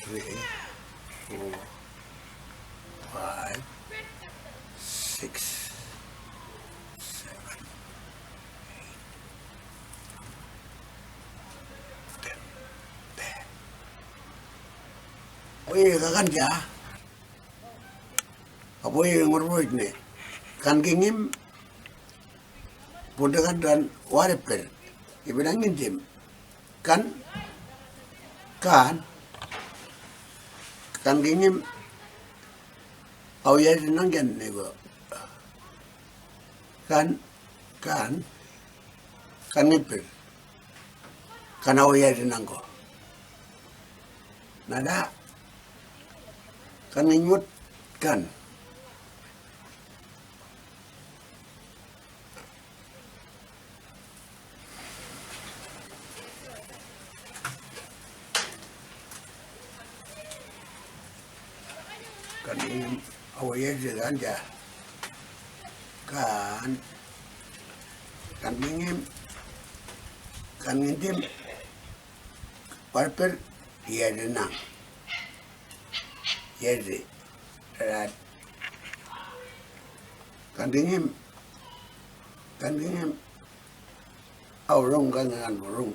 3, 4, 5, 6, 7, 10. Oye, kakan ya? Apa yang ngurut ni? Kan kengim, pundakan dan waripper. Ibadangin jim. Kan kengim, awya nanggan nego. Kan ngipir. Kan awya nanggo. Nada kan nginyut kan. Kan ingin awalnya jalan ya kan ingin kan ngintip parper ya renang ya sih kan ingin aurung kan dengan burung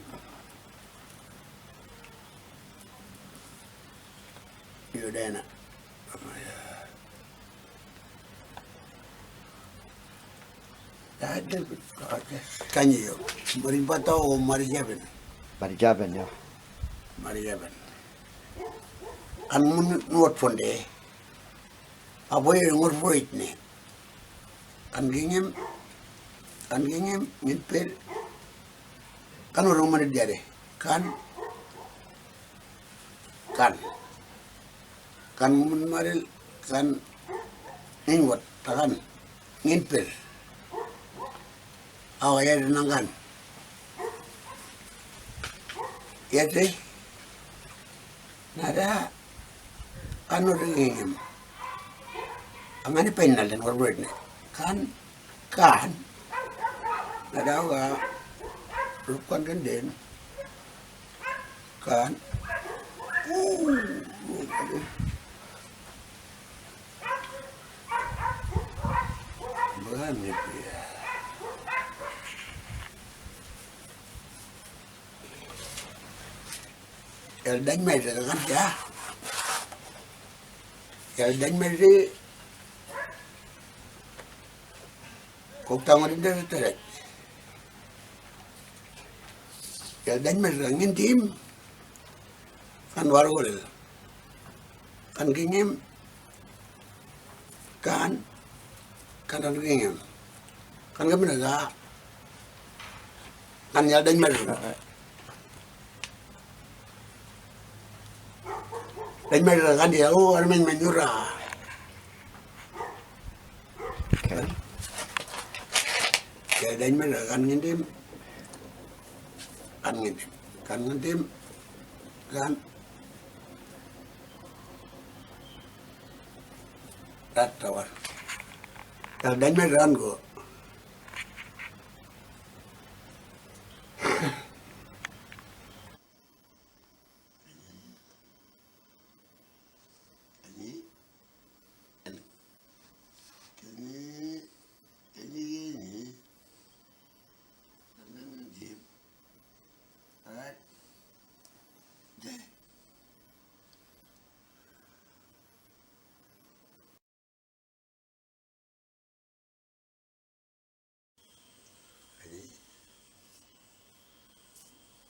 yaudah nak ada kanyo berimpata o marijaben ya. an mun nuot fonde aboy ngor foit ne kan gingem ngipel kan orang mana jare kan mun maril kan ingwat kan ngipel awalnya renangkan ya deh nada anu ringin amani penal dan word ne kan nada wa rupan ganden kan banget ya el đánh mày rồi ngắt ra el đánh mày đi cuộc tàu đi đến đây el đánh mày rồi nghiên tim kan baru boleh kan kingem kan ada kingem kan kami naga kan el đánh mày rồi đánh mày rồi kan dia orang main menyurah ya đánh mày rồi kan ngintim kan tawar ya đánh mày rồi go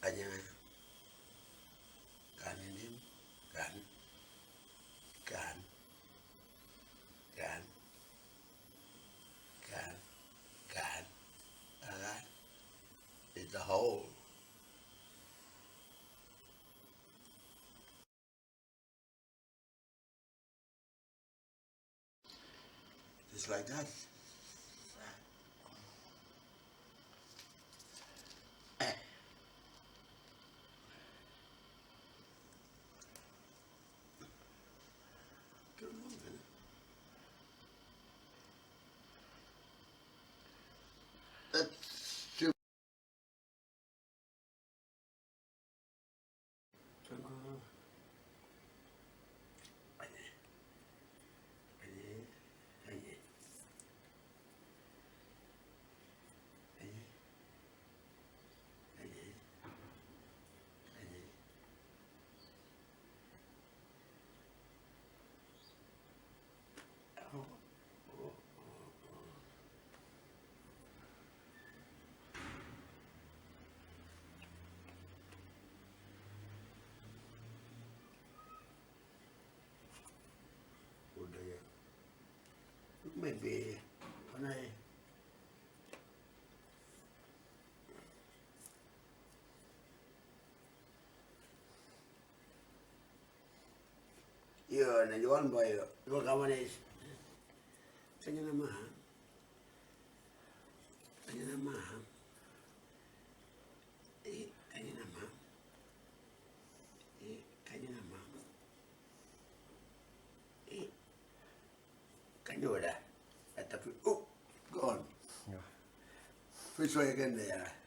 aja kan ini kan it's a hole just like that be when I yun, yun ba yun? Yung kamanis. Kanya naman. Kanya naman. Kanya naman. Kanya naman. Kanya wala. At the oh, gone. Yeah. Which way again there?